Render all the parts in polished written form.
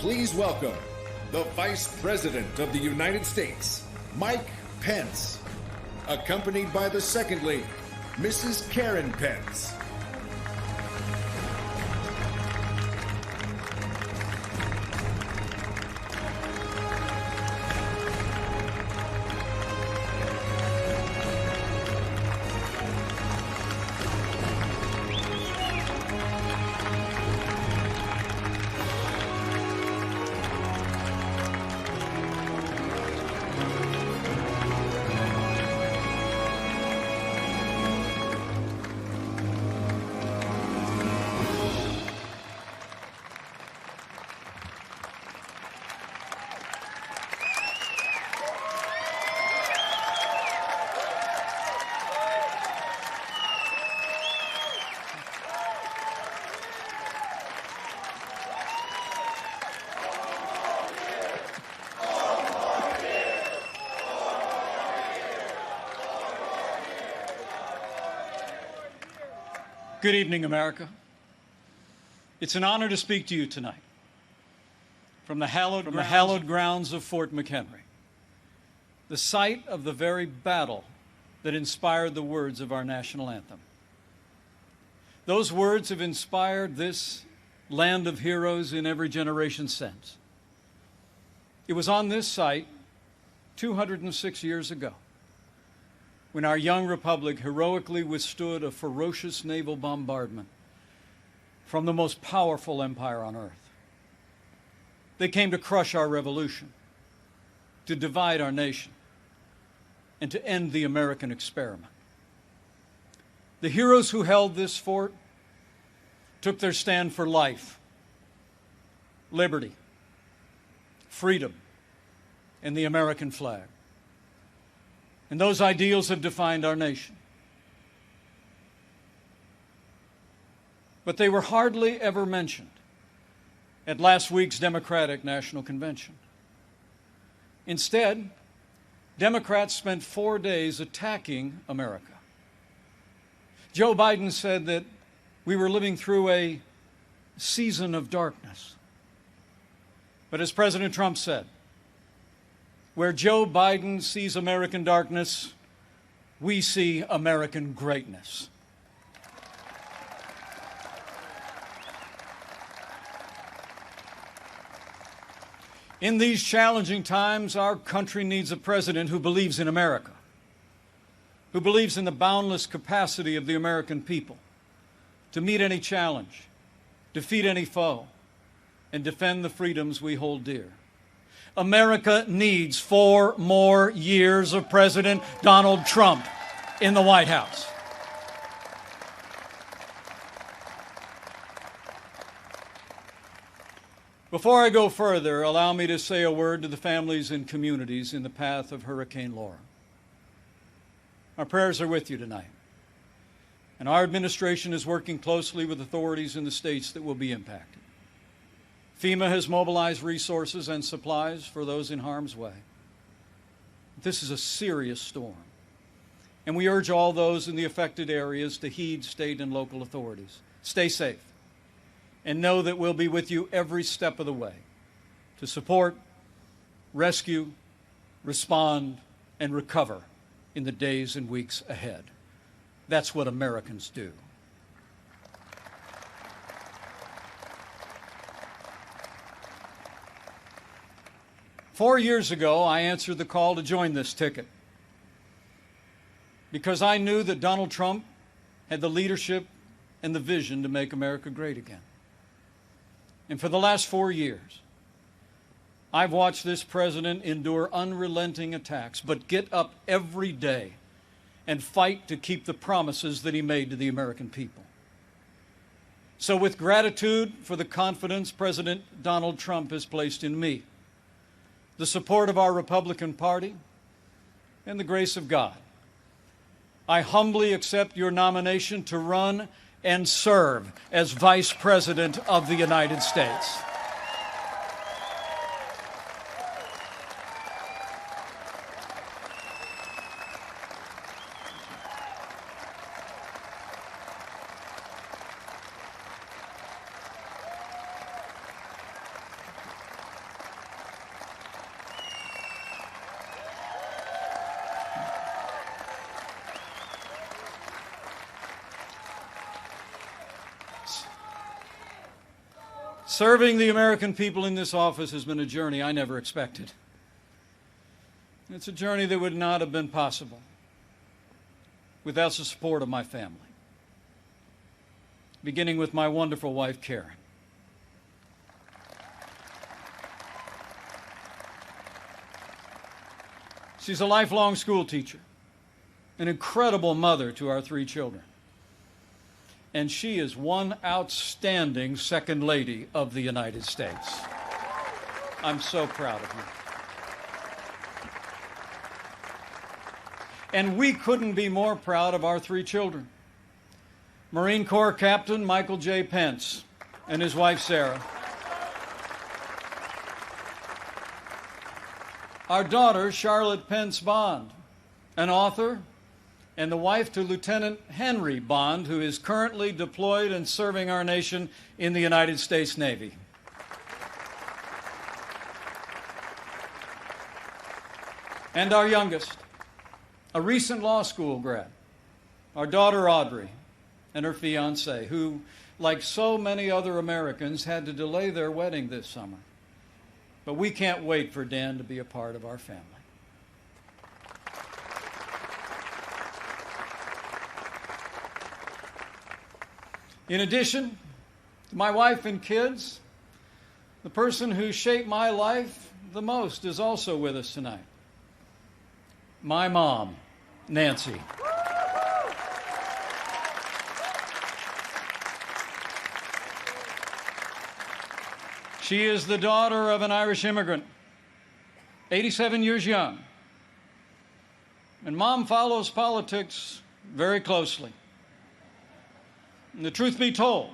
please welcome the Vice President of the United States, Mike Pence, accompanied by the Second Lady, Mrs. Karen Pence. Good evening, America. It's an honor to speak to you tonight from the hallowed grounds of Fort McHenry, the site of the very battle that inspired the words of our national anthem. Those words have inspired this land of heroes in every generation since. It was on this site 206 years ago when our young republic heroically withstood a ferocious naval bombardment from the most powerful empire on earth. They came to crush our revolution, to divide our nation, and to end the American experiment. The heroes who held this fort took their stand for life, liberty, freedom, and the American flag. And those ideals have defined our nation. But they were hardly ever mentioned at last week's Democratic National Convention. Instead, Democrats spent 4 days attacking America. Joe Biden said that we were living through a season of darkness. But as President Trump said, where Joe Biden sees American darkness, we see American greatness. In these challenging times, our country needs a president who believes in America, who believes in the boundless capacity of the American people to meet any challenge, defeat any foe, and defend the freedoms we hold dear. America needs 4 more years of President Donald Trump in the White House. Before I go further, allow me to say a word to the families and communities in the path of Hurricane Laura. Our prayers are with you tonight, and our administration is working closely with authorities in the states that will be impacted. FEMA has mobilized resources and supplies for those in harm's way. This is a serious storm, and we urge all those in the affected areas to heed state and local authorities. Stay safe, and know that we'll be with you every step of the way to support, rescue, respond, and recover in the days and weeks ahead. That's what Americans do. Four years ago, I answered the call to join this ticket because I knew that Donald Trump had the leadership and the vision to make America great again. And for the last 4 years, I've watched this president endure unrelenting attacks, but get up every day and fight to keep the promises that he made to the American people. So with gratitude for the confidence President Donald Trump has placed in me, the support of our Republican Party, and the grace of God, I humbly accept your nomination to run and serve as Vice President of the United States. Serving the American people in this office has been a journey I never expected. It's a journey that would not have been possible without the support of my family, beginning with my wonderful wife, Karen. She's a lifelong school teacher, an incredible mother to our 3 children. And she is one outstanding Second Lady of the United States. I'm so proud of her. And we couldn't be more proud of our 3 children. Marine Corps Captain Michael J. Pence and his wife, Sarah. Our daughter, Charlotte Pence Bond, an author and the wife to Lieutenant Henry Bond, who is currently deployed and serving our nation in the United States Navy. And our youngest, a recent law school grad, our daughter Audrey, and her fiancé, who, like so many other Americans, had to delay their wedding this summer. But we can't wait for Dan to be a part of our family. In addition to my wife and kids, the person who shaped my life the most is also with us tonight. My mom, Nancy. She is the daughter of an Irish immigrant, 87 years young. And Mom follows politics very closely. And the truth be told,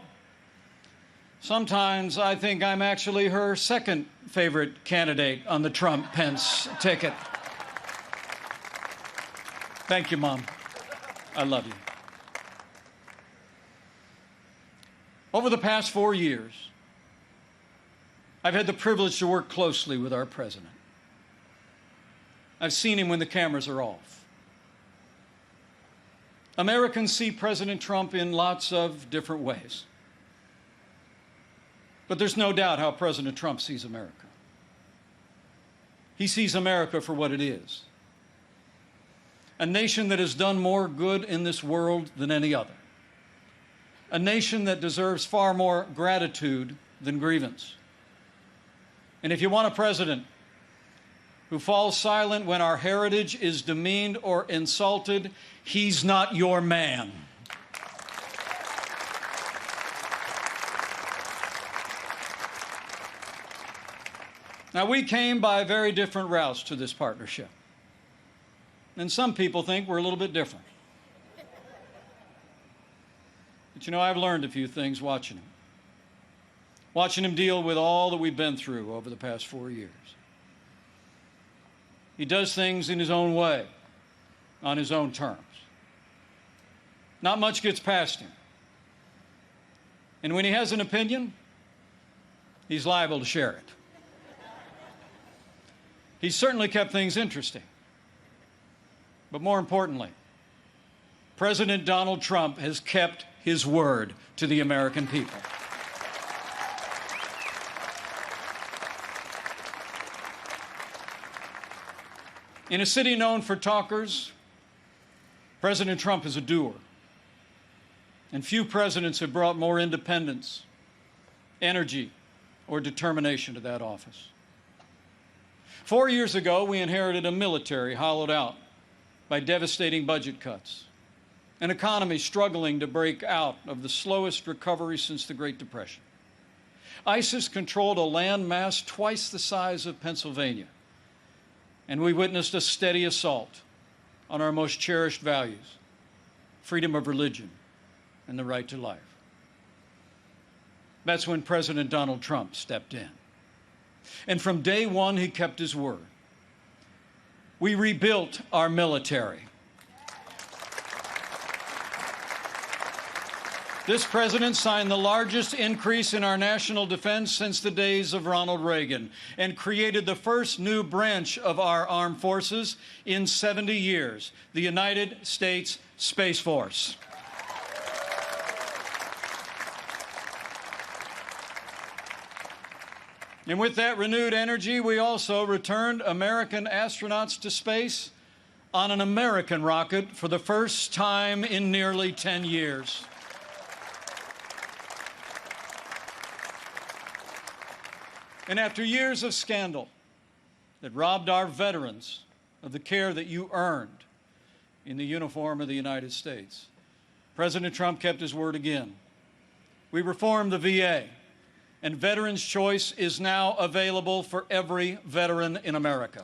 sometimes I think I'm actually her second favorite candidate on the Trump-Pence ticket. Thank you, Mom. I love you. Over the past 4 years, I've had the privilege to work closely with our president. I've seen him when the cameras are off. Americans see President Trump in lots of different ways. But there's no doubt how President Trump sees America. He sees America for what it is. A nation that has done more good in this world than any other. A nation that deserves far more gratitude than grievance. And if you want a president who falls silent when our heritage is demeaned or insulted, he's not your man. Now, we came by very different routes to this partnership. And some people think we're a little bit different. But you know, I've learned a few things watching him. Watching him deal with all that we've been through over the past 4 years. He does things in his own way, on his own terms. Not much gets past him. And when he has an opinion, he's liable to share it. He's certainly kept things interesting. But more importantly, President Donald Trump has kept his word to the American people. In a city known for talkers, President Trump is a doer. And few presidents have brought more independence, energy, or determination to that office. 4 years ago, we inherited a military hollowed out by devastating budget cuts, an economy struggling to break out of the slowest recovery since the Great Depression. ISIS controlled a land mass twice the size of Pennsylvania, and we witnessed a steady assault on our most cherished values, freedom of religion and the right to life. That's when President Donald Trump stepped in. And from day one, he kept his word. We rebuilt our military. This president signed the largest increase in our national defense since the days of Ronald Reagan and created the first new branch of our armed forces in 70 years, the United States Space Force. And with that renewed energy, we also returned American astronauts to space on an American rocket for the first time in nearly 10 years. And after years of scandal that robbed our veterans of the care that you earned in the uniform of the United States, President Trump kept his word again. We reformed the VA, and Veterans Choice is now available for every veteran in America.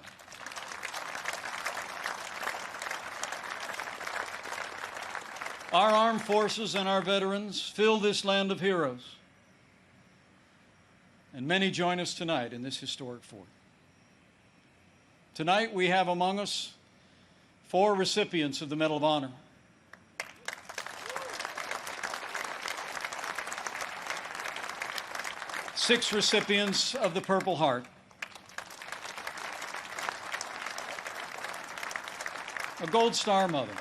Our armed forces and our veterans fill this land of heroes, and many join us tonight in this historic fort. Tonight we have among us 4 recipients of the Medal of Honor. Six recipients of the Purple Heart. A Gold Star mother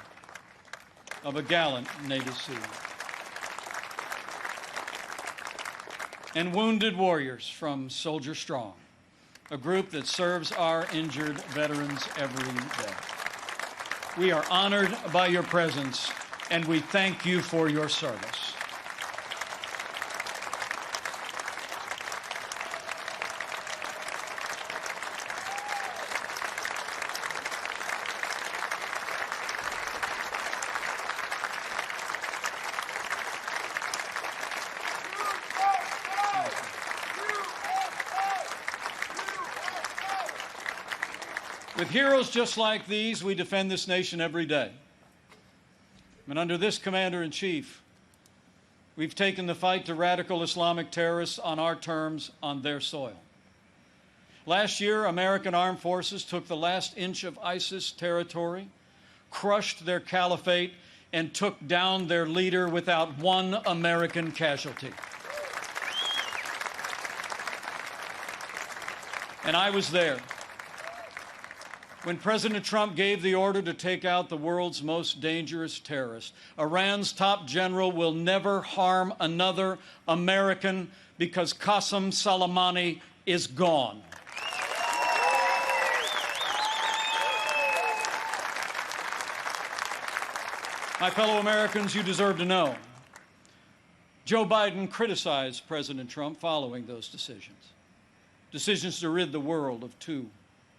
of a gallant Navy SEAL. And wounded warriors from Soldier Strong, a group that serves our injured veterans every day. We are honored by your presence, and we thank you for your service. With heroes just like these, we defend this nation every day. And under this Commander-in-Chief, we've taken the fight to radical Islamic terrorists on our terms, on their soil. Last year, American armed forces took the last inch of ISIS territory, crushed their caliphate, and took down their leader without one American casualty. And I was there when President Trump gave the order to take out the world's most dangerous terrorist. Iran's top general will never harm another American because Qasem Soleimani is gone. My fellow Americans, you deserve to know. Joe Biden criticized President Trump following those decisions to rid the world of 2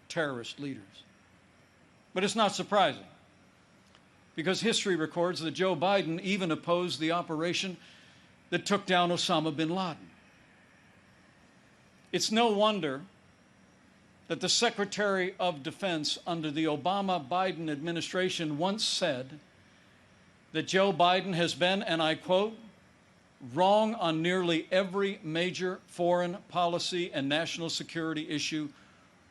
terrorist leaders. But it's not surprising, because history records that Joe Biden even opposed the operation that took down Osama bin Laden. It's no wonder that the Secretary of Defense under the Obama-Biden administration once said that Joe Biden has been, and I quote, wrong on nearly every major foreign policy and national security issue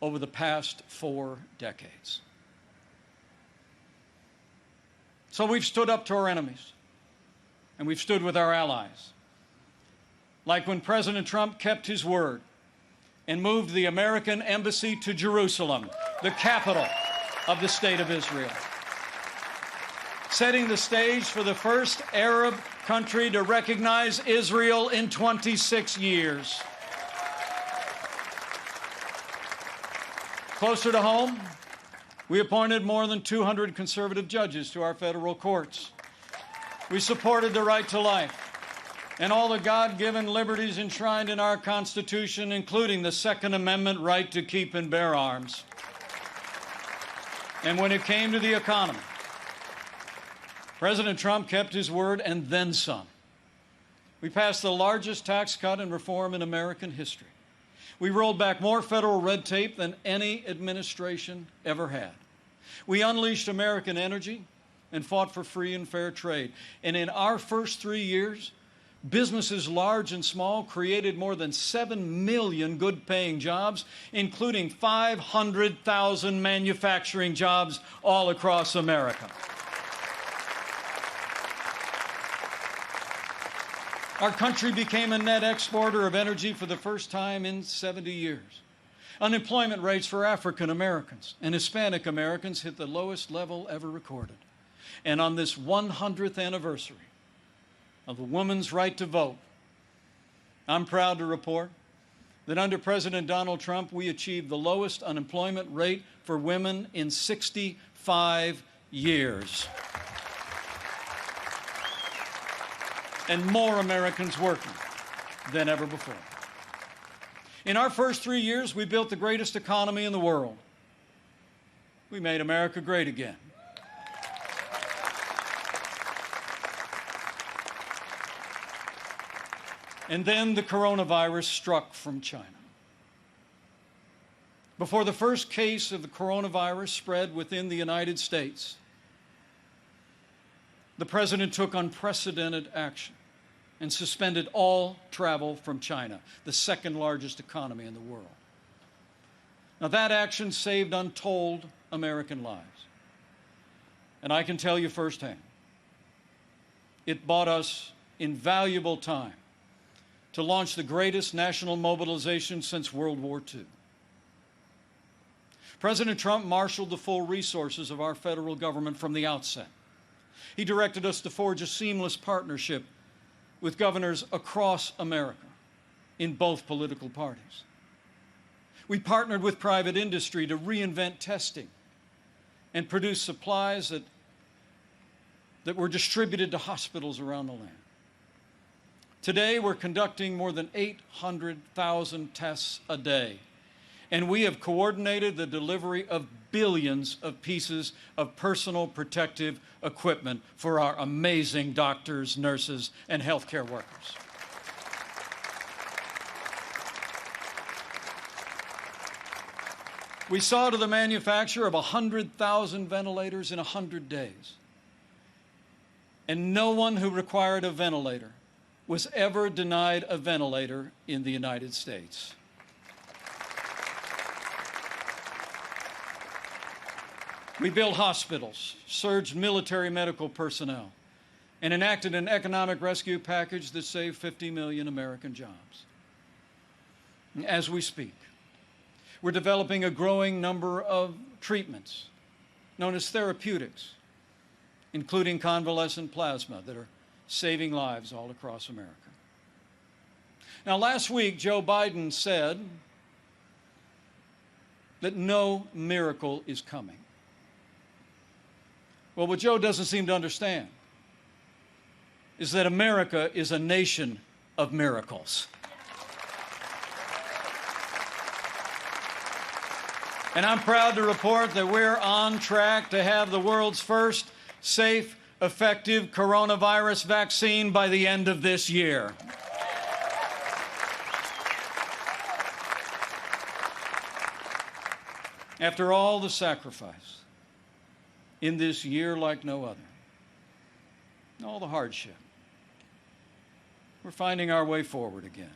over the past 4 decades. So we've stood up to our enemies, and we've stood with our allies. Like when President Trump kept his word and moved the American embassy to Jerusalem, the capital of the State of Israel, setting the stage for the first Arab country to recognize Israel in 26 years. Closer to home, we appointed more than 200 conservative judges to our federal courts. We supported the right to life and all the God-given liberties enshrined in our Constitution, including the Second Amendment right to keep and bear arms. And when it came to the economy, President Trump kept his word and then some. We passed the largest tax cut and reform in American history. We rolled back more federal red tape than any administration ever had. We unleashed American energy and fought for free and fair trade. And in our first 3 years, businesses large and small created more than 7 million good-paying jobs, including 500,000 manufacturing jobs all across America. Our country became a net exporter of energy for the first time in 70 years. Unemployment rates for African Americans and Hispanic Americans hit the lowest level ever recorded. And on this 100th anniversary of the woman's right to vote, I'm proud to report that under President Donald Trump, we achieved the lowest unemployment rate for women in 65 years. And more Americans working than ever before. In our first 3 years, we built the greatest economy in the world. We made America great again. And then the coronavirus struck from China. Before the first case of the coronavirus spread within the United States, the President took unprecedented action and suspended all travel from China, the second largest economy in the world. Now, that action saved untold American lives. And I can tell you firsthand, it bought us invaluable time to launch the greatest national mobilization since World War II. President Trump marshaled the full resources of our federal government from the outset. He directed us to forge a seamless partnership with governors across America in both political parties. We partnered with private industry to reinvent testing and produce supplies that were distributed to hospitals around the land. Today, we're conducting more than 800,000 tests a day, and we have coordinated the delivery of billions of pieces of personal protective equipment for our amazing doctors, nurses, and healthcare workers. We saw to the manufacture of 100,000 ventilators in 100 days. And no one who required a ventilator was ever denied a ventilator in the United States. We built hospitals, surged military medical personnel, and enacted an economic rescue package that saved 50 million American jobs. As we speak, we're developing a growing number of treatments known as therapeutics, including convalescent plasma, that are saving lives all across America. Now, last week, Joe Biden said that no miracle is coming. Well, what Joe doesn't seem to understand is that America is a nation of miracles. And I'm proud to report that we're on track to have the world's first safe, effective coronavirus vaccine by the end of this year. After all the sacrifice in this year like no other, all the hardship, we're finding our way forward again.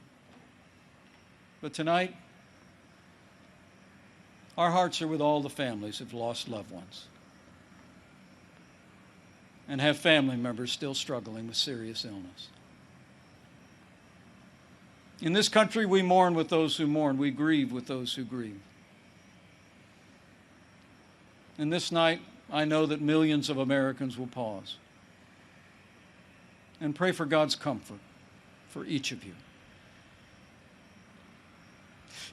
But tonight, our hearts are with all the families who've lost loved ones and have family members still struggling with serious illness. In this country, we mourn with those who mourn. We grieve with those who grieve. And this night, I know that millions of Americans will pause and pray for God's comfort for each of you.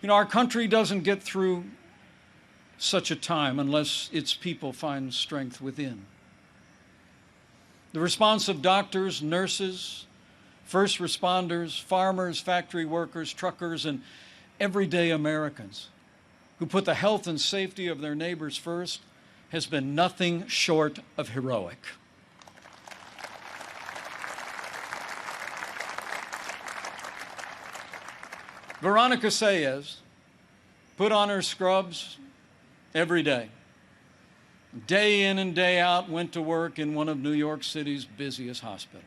You know, our country doesn't get through such a time unless its people find strength within. The response of doctors, nurses, first responders, farmers, factory workers, truckers, and everyday Americans who put the health and safety of their neighbors first has been nothing short of heroic. Veronica Sayez put on her scrubs every day in and day out, went to work in one of New York City's busiest hospitals.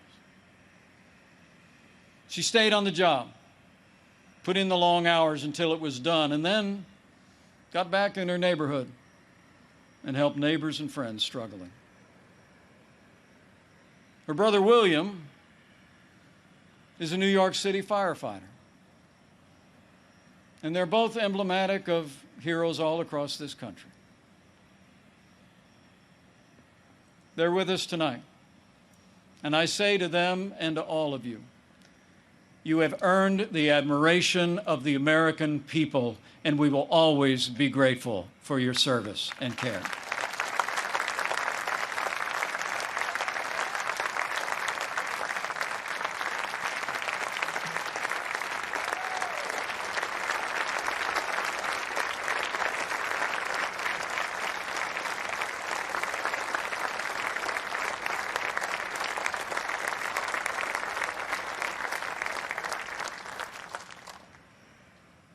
She stayed on the job, put in the long hours until it was done, and then got back in her neighborhood and helped neighbors and friends struggling. Her brother William is a New York City firefighter. And they're both emblematic of heroes all across this country. They're with us tonight. And I say to them and to all of you, You have earned the admiration of the American people, and we will always be grateful for your service and care.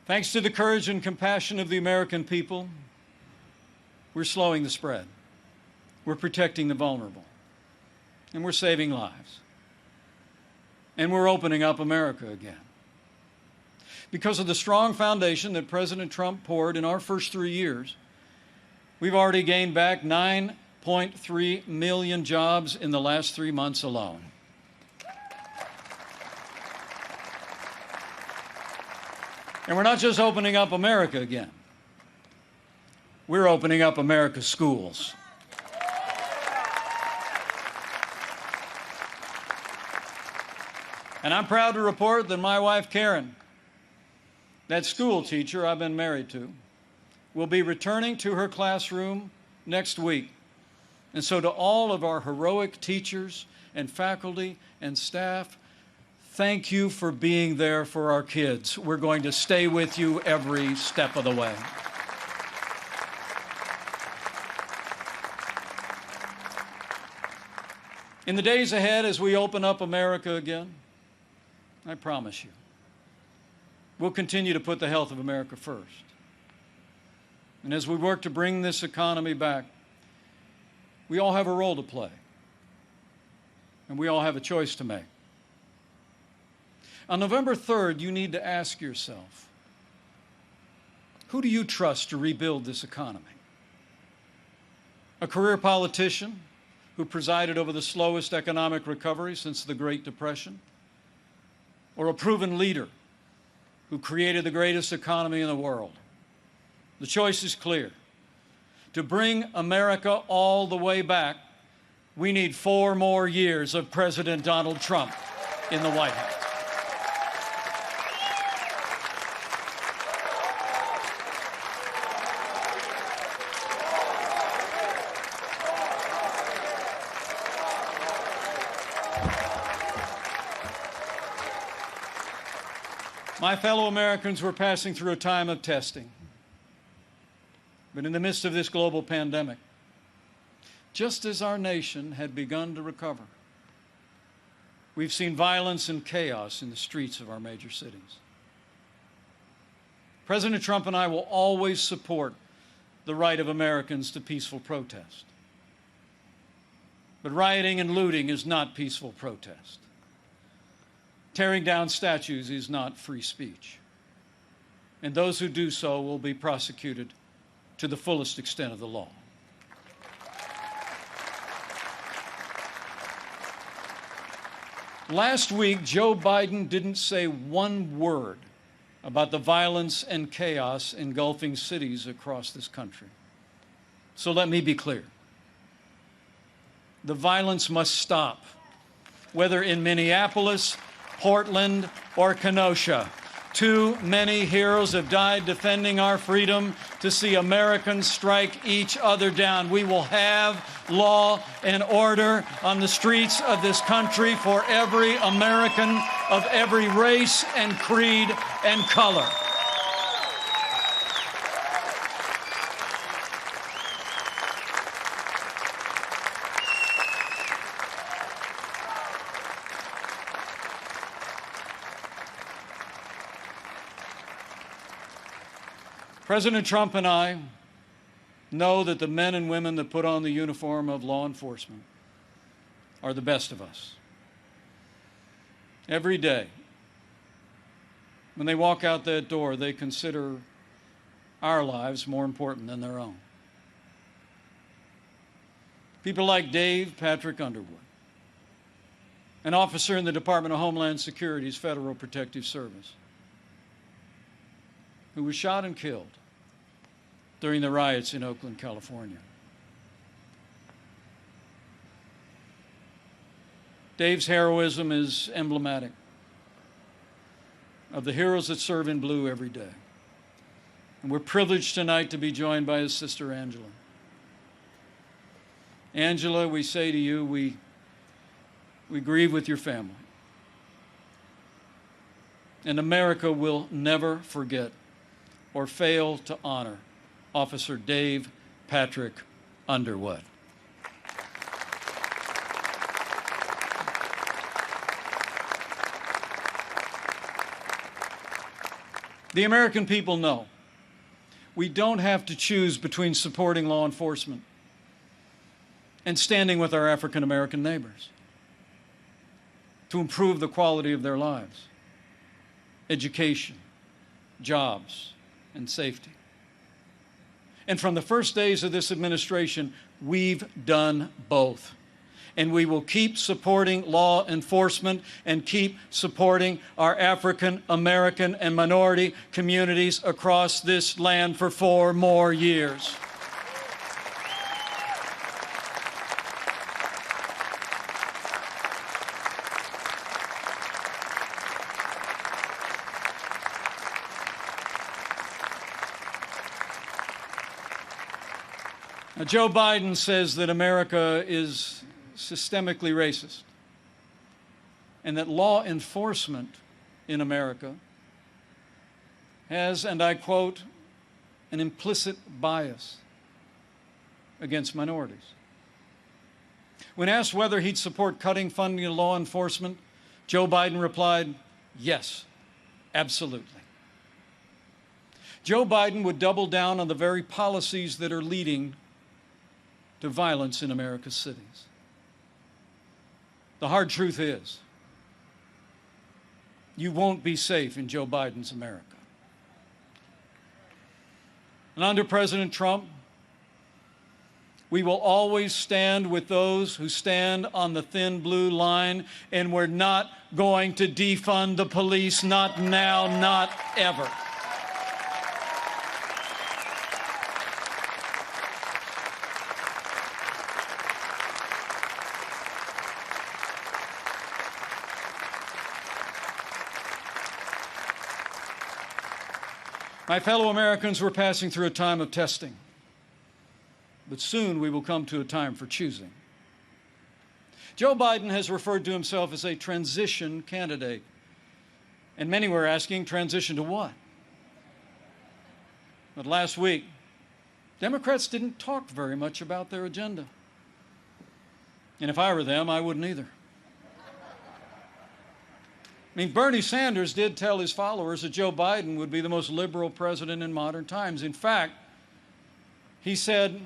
Thanks to the courage and compassion of the American people, we're slowing the spread. We're protecting the vulnerable. And we're saving lives. And we're opening up America again. Because of the strong foundation that President Trump poured in our first 3 years, we've already gained back 9.3 million jobs in the last 3 months alone. And we're not just opening up America again. We're opening up America's schools. And I'm proud to report that my wife, Karen, that school teacher I've been married to, will be returning to her classroom next week. And so to all of our heroic teachers and faculty and staff, thank you for being there for our kids. We're going to stay with you every step of the way. In the days ahead, as we open up America again, I promise you, we'll continue to put the health of America first. And as we work to bring this economy back, we all have a role to play, and we all have a choice to make. On November 3rd, you need to ask yourself, who do you trust to rebuild this economy? A career politician who presided over the slowest economic recovery since the Great Depression? Or a proven leader who created the greatest economy in the world? The choice is clear. To bring America all the way back, we need 4 more years of President Donald Trump in the White House. My fellow Americans, we're passing through a time of testing. But in the midst of this global pandemic, just as our nation had begun to recover, we've seen violence and chaos in the streets of our major cities. President Trump and I will always support the right of Americans to peaceful protest. But rioting and looting is not peaceful protest. Tearing down statues is not free speech. And those who do so will be prosecuted to the fullest extent of the law. Last week, Joe Biden didn't say one word about the violence and chaos engulfing cities across this country. So let me be clear. The violence must stop, whether in Minneapolis, Portland, or Kenosha. Too many heroes have died defending our freedom to see Americans strike each other down. We will have law and order on the streets of this country for every American of every race and creed and color. President Trump and I know that the men and women that put on the uniform of law enforcement are the best of us. Every day, when they walk out that door, they consider our lives more important than their own. People like Dave Patrick Underwood, an officer in the Department of Homeland Security's Federal Protective Service, who was shot and killed during the riots in Oakland, California. Dave's heroism is emblematic. of the heroes that serve in blue every day. And we're privileged tonight to be joined by his sister, Angela. Angela, we say to you, we grieve with your family. And America will never forget or fail to honor Officer Dave Patrick Underwood. The American people know we don't have to choose between supporting law enforcement and standing with our African American neighbors to improve the quality of their lives, education, jobs, and safety. And from the first days of this administration, we've done both. And we will keep supporting law enforcement and keep supporting our African American and minority communities across this land for 4 more years. Now, Joe Biden says that America is systemically racist and that law enforcement in America has, and I quote, an implicit bias against minorities. When asked whether he'd support cutting funding to law enforcement, Joe Biden replied, yes, absolutely. Joe Biden would double down on the very policies that are leading to violence in America's cities. The hard truth is, you won't be safe in Joe Biden's America. And under President Trump, we will always stand with those who stand on the thin blue line, and we're not going to defund the police, not now, not ever. My fellow Americans, we're passing through a time of testing, but soon we will come to a time for choosing. Joe Biden has referred to himself as a transition candidate, and many were asking, transition to what? But last week, Democrats didn't talk very much about their agenda. And if I were them, I wouldn't either. I mean, Bernie Sanders did tell his followers that Joe Biden would be the most liberal president in modern times. In fact, he said,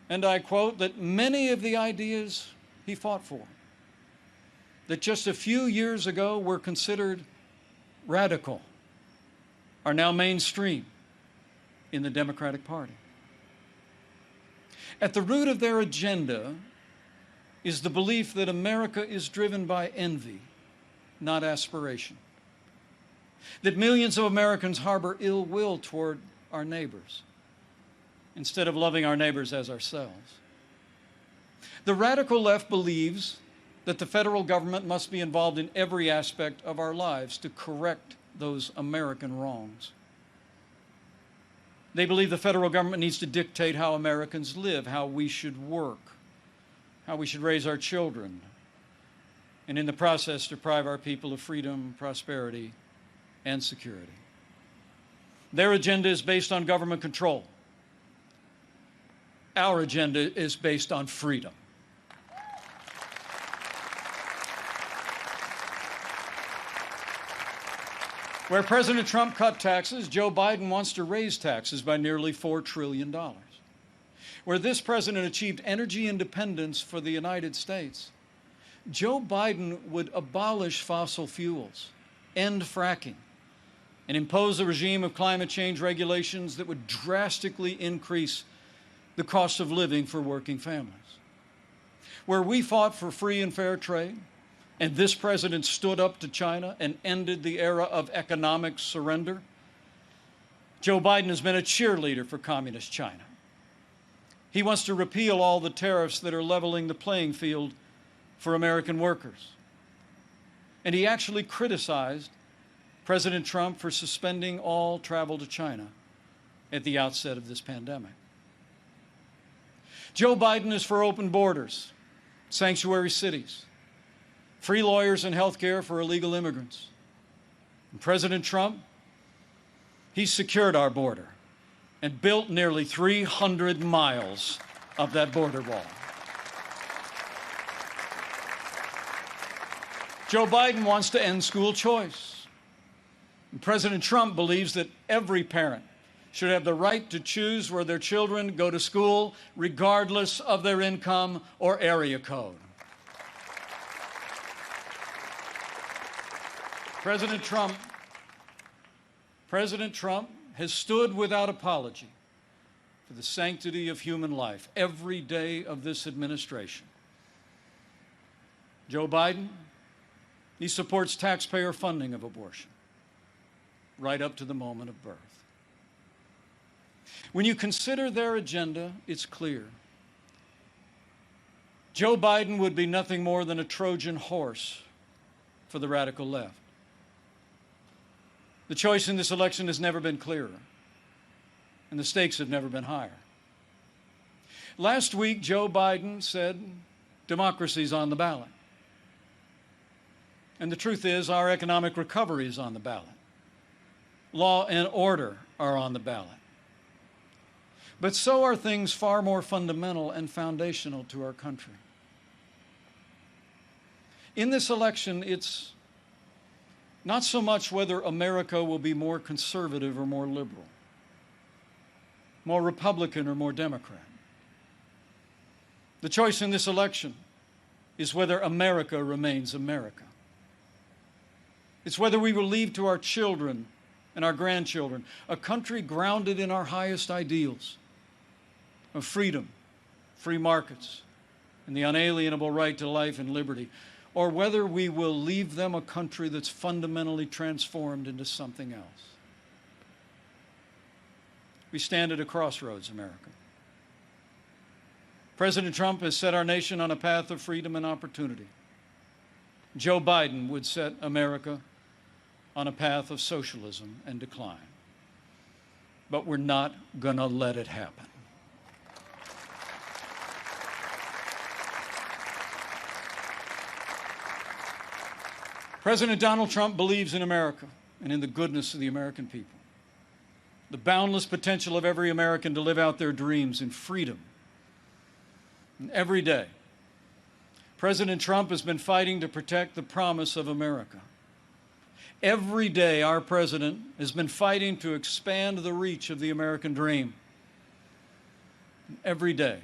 and I quote, that many of the ideas he fought for, that just a few years ago were considered radical, are now mainstream in the Democratic Party. At the root of their agenda is the belief that America is driven by envy, not aspiration. That millions of Americans harbor ill will toward our neighbors instead of loving our neighbors as ourselves. The radical left believes that the federal government must be involved in every aspect of our lives to correct those American wrongs. They believe the federal government needs to dictate how Americans live, how we should work, how we should raise our children, and in the process deprive our people of freedom, prosperity, and security. Their agenda is based on government control. Our agenda is based on freedom. Where President Trump cut taxes, Joe Biden wants to raise taxes by nearly $4 trillion. Where this president achieved energy independence for the United States, Joe Biden would abolish fossil fuels, end fracking, and impose a regime of climate change regulations that would drastically increase the cost of living for working families. Where we fought for free and fair trade, and this president stood up to China and ended the era of economic surrender, Joe Biden has been a cheerleader for communist China. He wants to repeal all the tariffs that are leveling the playing field for American workers. And he actually criticized President Trump for suspending all travel to China at the outset of this pandemic. Joe Biden is for open borders, sanctuary cities, free lawyers and health care for illegal immigrants. And President Trump, he's secured our border and built nearly 300 miles of that border wall. Joe Biden wants to end school choice. And President Trump believes that every parent should have the right to choose where their children go to school, regardless of their income or area code. President Trump has stood without apology for the sanctity of human life every day of this administration. Joe Biden, he supports taxpayer funding of abortion right up to the moment of birth. When you consider their agenda, it's clear. Joe Biden would be nothing more than a Trojan horse for the radical left. The choice in this election has never been clearer, and the stakes have never been higher. Last week, Joe Biden said democracy's on the ballot. And the truth is, our economic recovery is on the ballot. Law and order are on the ballot. But so are things far more fundamental and foundational to our country. In this election, it's not so much whether America will be more conservative or more liberal, more Republican or more Democrat. The choice in this election is whether America remains America. It's whether we will leave to our children and our grandchildren a country grounded in our highest ideals of freedom, free markets, and the unalienable right to life and liberty, or whether we will leave them a country that's fundamentally transformed into something else. We stand at a crossroads, America. President Trump has set our nation on a path of freedom and opportunity. Joe Biden would set America on a path of socialism and decline. But we're not going to let it happen. President Donald Trump believes in America and in the goodness of the American people, the boundless potential of every American to live out their dreams in freedom. And every day, President Trump has been fighting to protect the promise of America. Every day, our president has been fighting to expand the reach of the American dream. And every day,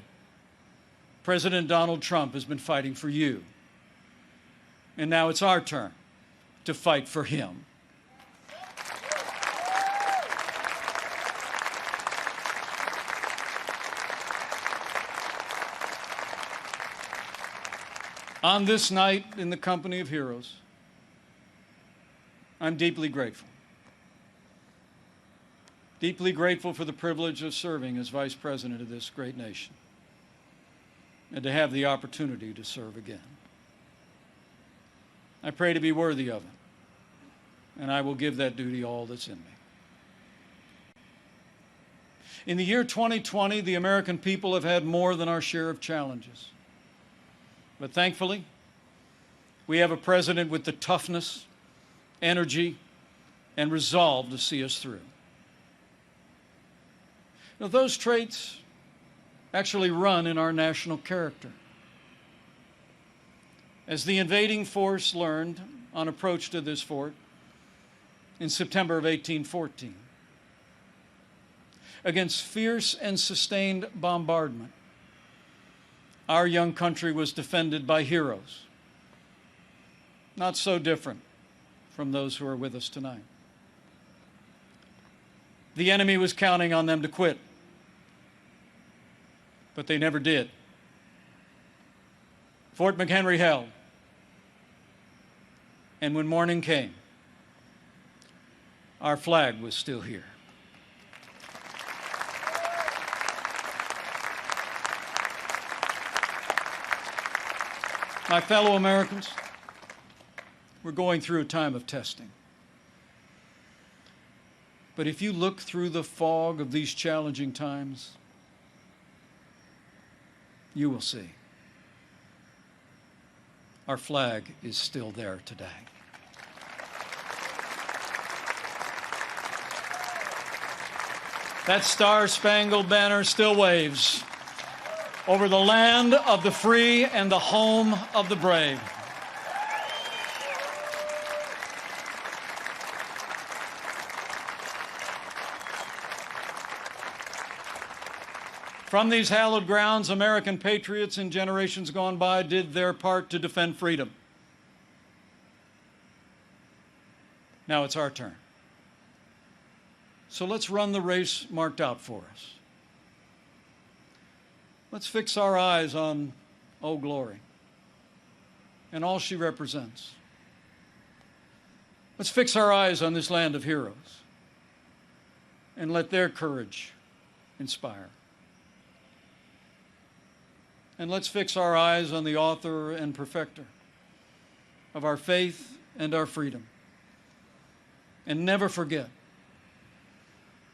President Donald Trump has been fighting for you. And now it's our turn to fight for him. On this night, in the company of heroes, I'm deeply grateful. Deeply grateful for the privilege of serving as Vice President of this great nation and to have the opportunity to serve again. I pray to be worthy of it, and I will give that duty all that's in me. In the year 2020, the American people have had more than our share of challenges. But thankfully, we have a president with the toughness, energy, and resolve to see us through. Now, those traits actually run in our national character. As the invading force learned on approach to this fort in September of 1814, against fierce and sustained bombardment, our young country was defended by heroes, not so different from those who are with us tonight. The enemy was counting on them to quit, but they never did. Fort McHenry held, and when morning came, our flag was still here. My fellow Americans, we're going through a time of testing. But if you look through the fog of these challenging times, you will see our flag is still there today. That star-spangled banner still waves over the land of the free and the home of the brave. From these hallowed grounds, American patriots in generations gone by did their part to defend freedom. Now it's our turn. So let's run the race marked out for us. Let's fix our eyes on Old Glory and all she represents. Let's fix our eyes on this land of heroes and let their courage inspire. And let's fix our eyes on the author and perfecter of our faith and our freedom. And never forget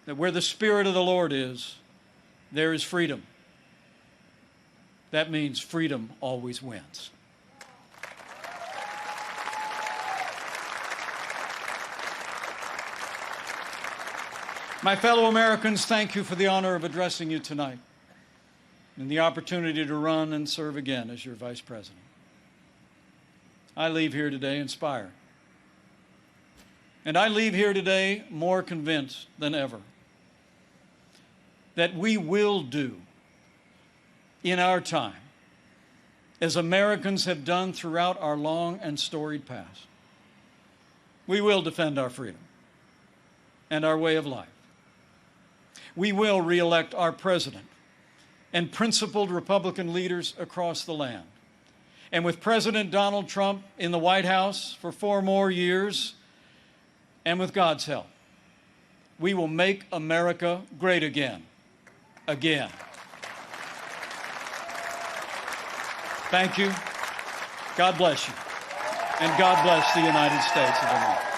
that where the Spirit of the Lord is, there is freedom. That means freedom always wins. My fellow Americans, thank you for the honor of addressing you tonight and the opportunity to run and serve again as your Vice President. I leave here today inspired. And I leave here today more convinced than ever that we will do in our time as Americans have done throughout our long and storied past. We will defend our freedom and our way of life. We will re-elect our president and principled Republican leaders across the land. And with President Donald Trump in the White House for 4 more years, and with God's help, we will make America great again. Again. Thank you. God bless you. And God bless the United States of America.